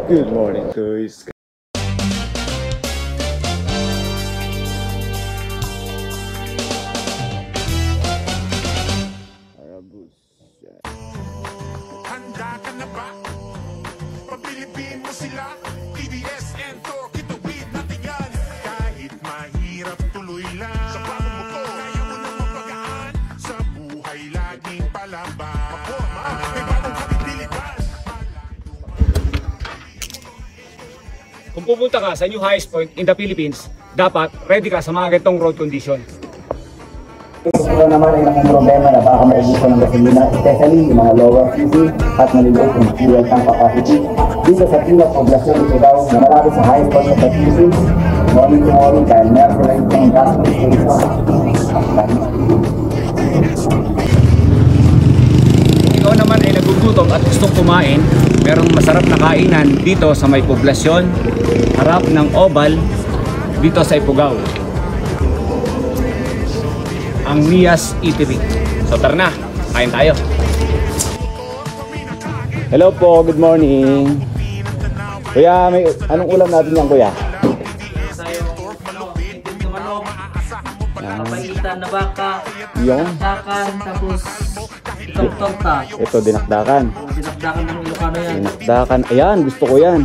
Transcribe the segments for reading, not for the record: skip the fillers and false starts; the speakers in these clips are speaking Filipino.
Good morning, guys. Handa ka na ba? Pabilibin mo sila, TDS and Tor, kitawid natin yan. Kahit mahirap tuloy lang, sa plano mo to, kaya mo na mapagaan. Sa buhay laging palaban, may bagong kapitilitan. Kung pupunta ka sa new highest point in the Philippines, dapat ready ka sa mga ganitong road condition. Ito naman ay laking problema na baka maubusan ng gasolina, especially yung mga lower cc at maliliit yung fuel tank capacity. Dito sa Pilak, Poblacion, Ifugao, na malapit sa highest point of the Philippines, morning to morning dahil meron sila yung gas station. Ikaw naman ay nagugutom at gustong kumain, merong masarap na kainan dito sa may Poblacion, harap ng Oval, dito sa Ifugao. Ang Mia's Eatery. So tara na, kain tayo. Hello po, good morning. Kuya, may anong ulam natin yan, kuya? Papailitan na baka, Yung? dinakdakan, tapos itong torta. Ito, dinakdakan. Dinakdakan ng Ilocano yan. Dinakdakan. Ayan, gusto ko yan.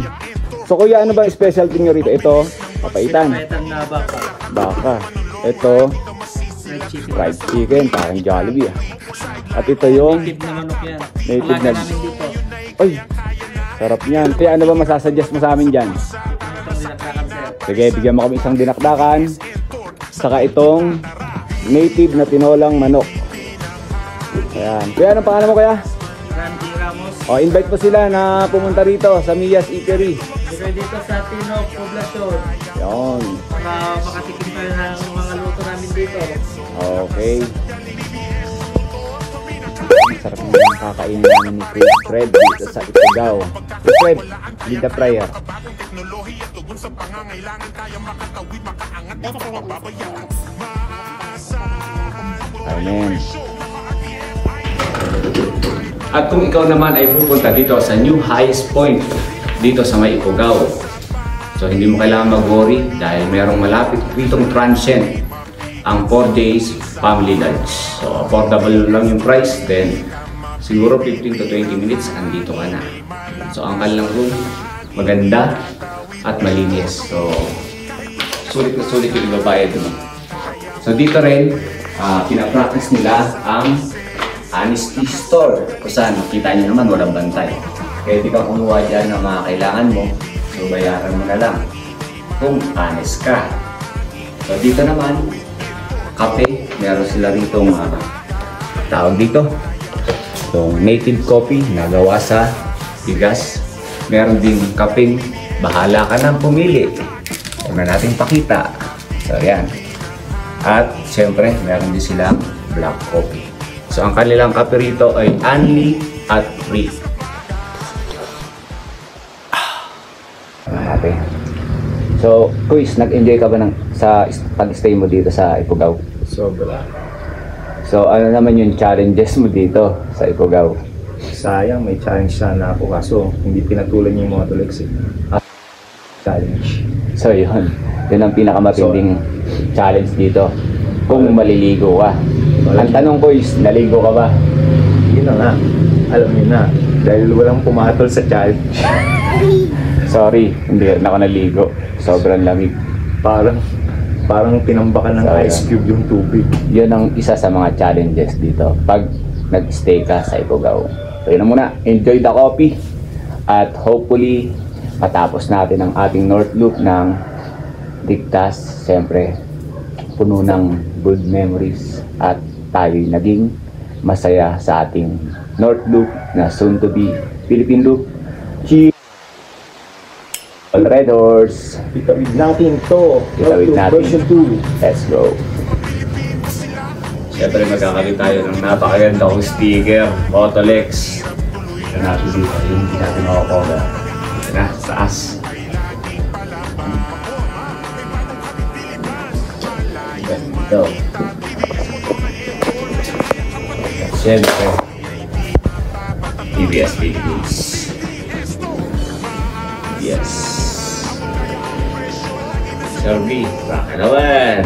So kuya, ano ba yung specialty nyo rito? Ito, papaitan. Papaitan na baka. Baka. Ito, Fried chicken. fried chicken, parang Jollibee ah. At ito yung Native na manok yan. Native Alaga na- namin dito. ay, sarap niyan. Kaya ano ba masasuggest mo sa amin dyan? Itong dinakdakan sir. Sige, bigyan mo kami isang dinakdakan. Saka itong native na tinolang manok. Ayan. Kaya anong pangalan mo kaya? Randy Ramos. O, invite po sila na pumunta rito sa Mia's Eatery. Dito dito sa Tinok, Poblacion. Yun. Para makatikim tayo ng mga luto namin dito. Okay. Ang sarap ng kakainin namin ni Fred dito sa Ifugao. Fred, lead the prayer. Teknolohiya tugon sa pangangailangan, kaya makatawid, makaangat, mapapabayaan. Amen. At kung ikaw naman ay pupunta dito sa new highest point dito sa may Ifugao, so hindi mo kailangan mag-worry dahil merong malapit ditong transient ang 4 days family lunch. So affordable lang yung price, then siguro 15 to 20 minutes andito ka na. So ang kanilang room maganda at malinis. So sulit na sulit yung ibabayad mo. So dito rin pinapractice nila ang honesty store, kung saan makita nyo naman walang bantay. Kaya di ka kumuha dyan ng mga kailangan mo, so bayaran mo na lang kung honest ka. So dito naman, kape, meron sila rito tawag dito, itong native coffee na gawa sa bigas. Meron din kapeng bahala ka nang pumili. Huwag na natin pakita. So yan. At siyempre, meron din silang black coffee. So ang kanilang kape rito ay only at free. Okay. So, Kuis, nag-enjoy ka ba sa pag-stay mo dito sa Ifugao? Sobra. So, ano naman yung challenges mo dito sa Ifugao? Sayang, may challenge sana ako kaso hindi pinatulan yung mga tuliks eh. Challenge. So, yun. Yun ang pinakamatinding challenge dito. Kung maliligo ka. Ang tanong ko is, naligo ka ba? Yun na nga. Alam niyo na. Dahil walang pumatol sa challenge. Sorry, hindi rin ako naligo. Sobrang lamig. Parang tinambakan ng So, ice cube yung tubig. Yun ang isa sa mga challenges dito pag nag-stay ka sa Ifugao. So, yun na muna. Enjoy the coffee. At hopefully, matapos natin ang ating North Loop ng ligtas. Siyempre, puno ng good memories. At tayo naging masaya sa ating North Loop na soon to be Philippine Loop. Cheers! All Red Horse! Itawid natin to. Itawid natin. Version 2. Let's go! Siyempre magkakalit tayo ng napakaganda kong sticker, Motolex. Ito natin dito, yung hindi natin makakover. Ito na, sa taas. Ganito. At siyempre, TBS Philippines. Sir B, baka naman.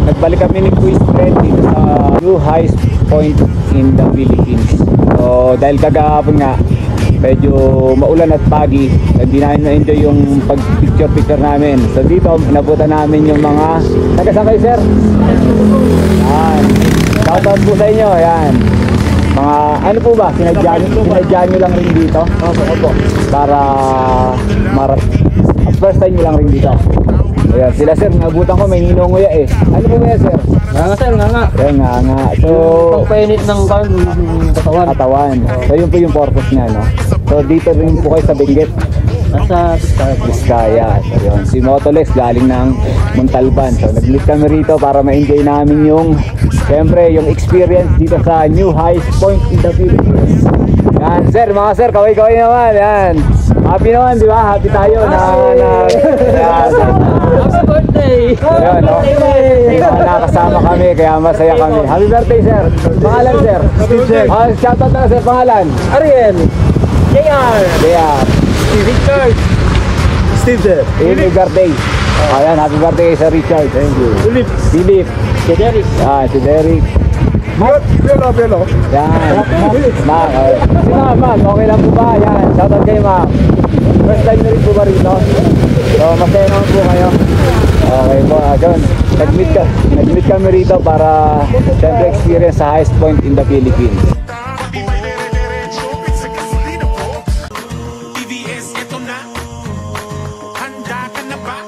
Nagbalik kami ni Quiz Friend dito sa new highest point in the Philippines. So dahil kagahapon nga medyo maulan at pagi, hindi namin na-enjoy yung pag-picture namin. So dito nabutan namin yung mga taga-saan kayo, sir? Yan. Shoutout po sa inyo. Yan. Mga ano po ba? Sinadya nyo lang rin dito? Opo. Para first time nyo lang rin dito. Ayan, sila sir, nabutan ko may ninonguya eh. Ano po ba yan, sir? Nga sir, nga. Ayan nga. So, Pagpainit ng katawan. So yun po yung purpose niya, no? So dito rin po kayo sa Benguet, Nasa Vizcaya. So yun, si Motolex galing ng Montalban. So nag-meet kami rito para ma-enjoy namin yung, siyempre, yung experience dito sa new highest point in the Philippines. Yan, sir, mga sir, kaway-kaway naman, yan. Happy naman, di ba? Happy tayo na yan. Happy birthday! Ayun, no? Nakasama kami, kaya masaya kami. Happy birthday, sir. Pangalan, sir? Steve. Shoutout na, sir. Pangalan? Ariel! JR! Kaya, Richard! Steve there. happy birthday. Ayan, happy birthday sa Richard. Thank you. Philip. Si Derek! Si Derek. Piolo. Yan. Mark. Si Ma'am, okay lang po ba? Yan. Shoutout kay Ma'am. First time na rin po ba rito? So, masaya naman po kayo. Okay po, John. Nag-meet kami rito para siyempre experience sa highest point in the Philippines. Di may dire-diretso, sa gasolina po. TVS, eto na. Handa ka na ba?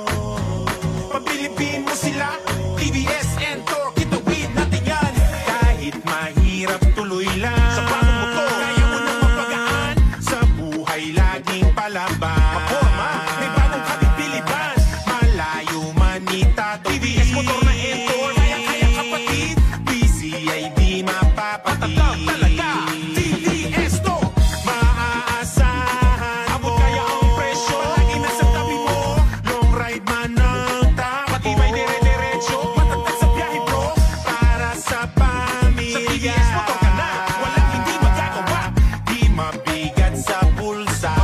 Pabilibin mo sila. TVS and Torque, itawid natin yan. Kahit mahirap, tuloy lang. Sa pamumuto, kaya mo nang mapagaan. Sa buhay, laging palaban. Maporma, may bagong kabibiliban. Malayo man itato. TVS motor na and Torque, kaya kapatid. Busy ay di mapapatid. Talaga, TVS to. Maaasahan. Abot kaya ang presyo. Palagi nasa tabi mo. Long ride man ang tapat. Pati may dire-diretso. Matatag sa biyahe bro. Para sa pamilya. Sa TVS motor ka na. Walang hindi magagawa. Di mabigat sa bulsa.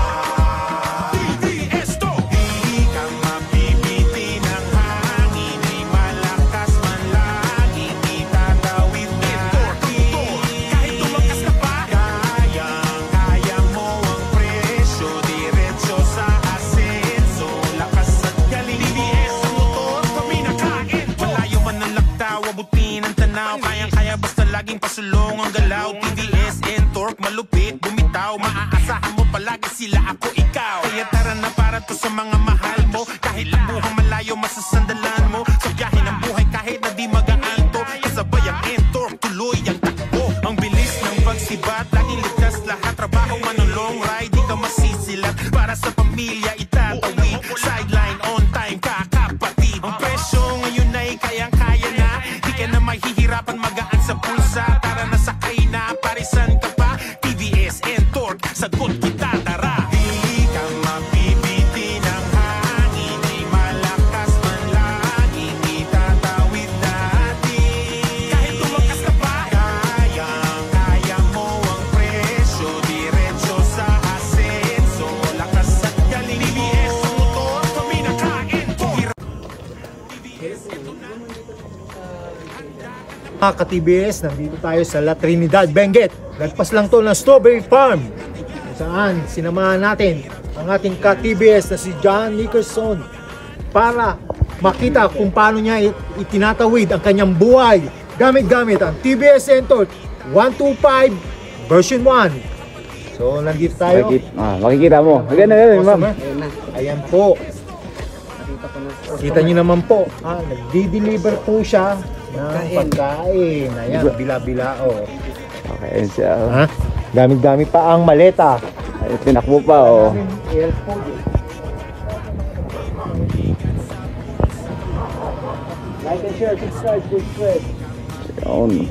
TVS to. Di ka mapipiti ng hangin. Ay malakas man laging itatawid natin. Kahit tumakas ka pa, kaya mo ang presyo. Diretso sa asenso. Lakas at galing. TVS ang motor, paminakain to. Malayo man ang laktaw, abutin ang tanaw. Kaya basta laging pasulong ang galaw. TVS and Torque, malupit, bumitaw. Maaasahan mo palagi sila, ako, ikaw. Kaya tara na para to sa mga mahal mo. Kahit ang buhang malayo, masasandalan mo. Sa biyahe ng buhay kahit na di magaan to. Kasabay ang and Torque, tuloy ang takbo. Ang bilis ng pagsibat, laging ligtas lahat. Trabaho man ng long ride, di ka masisilat. Para sa pamilya itatawid. Sideline on time, kakapatid. Ang presyo ngayon ay kayang-kaya na. Di ka na mahihirapan, magaan sa pulsa. Tara na sakay na, parisan ka pa. TVS and Torque, sagot kita, tara. Di ka mapipiti ng hangin. Ay malakas man laging itatawid natin. Kahit tumakas ka pa, kaya mo ang presyo. Diretso sa asenso. Lakas at galing. TVS ang motor, paminakain to. Mga ka-TBS, nandito tayo sa La Trinidad, Benguet. Lagpas lang to ng Strawberry Farm. Kung saan sinamahan natin ang ating ka-TBS na si John Nickerson para makita kung paano niya itinatawid ang kanyang buhay gamit-gamit ang TBS Entor 125 version 1. So, nandito tayo. Makikita mo. Ganun, ma'am. Ayan po. Kita nyo naman po, nagdi-deliver po siya ng pagkain. Ayan, bila-bila. Oh. Okay, ayun siya. Ha? Gamit-gamit pa ang maleta. Ay, tinakbo pa, oh. Like and share, subscribe, subscribe. Yun.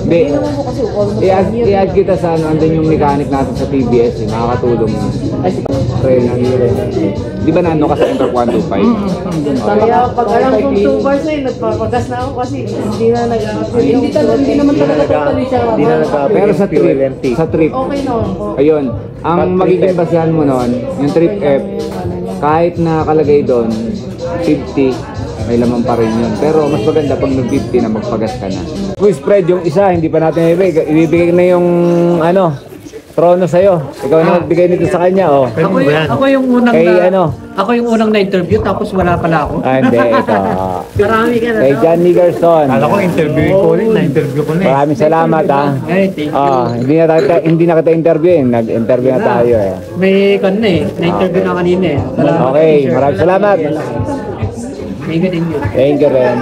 Hindi. I-add kita sa ano, andun yung mechanic natin sa TBS, makakatulong. Trail ng di ba nano ka sa Inter 125? Kaya pag alam kong 2 bars na yun, nagpapagas na ako kasi hindi na hindi naman talaga totally siya. Hindi na nagkabit Pero yung fuel empty. sa trip, Okay naman po. ayun, ang magiging basehan mo noon, yung trip F, kahit nakalagay doon, 50, may laman pa rin yun. Pero mas maganda pag nag-50 na magpagas ka na. Kung spread yung isa, hindi pa natin ibibigay na yung ano, trono sa'yo. Ikaw na magbigay nito sa kanya, oh. Ako yung unang Kay na, ano? ako yung unang na interview tapos wala pala ako. Ah, hindi, ito. Marami ka na. Kay John Nickerson. Kala ko interview ko rin, na-interview ko na eh. Maraming salamat, ha. Ay, thank you. Hindi na kita interview eh. Nag-interview na tayo eh. May kan na eh, na-interview na kanina eh. Salamat. Okay, maraming salamat. Thank you, thank you. Thank you rin.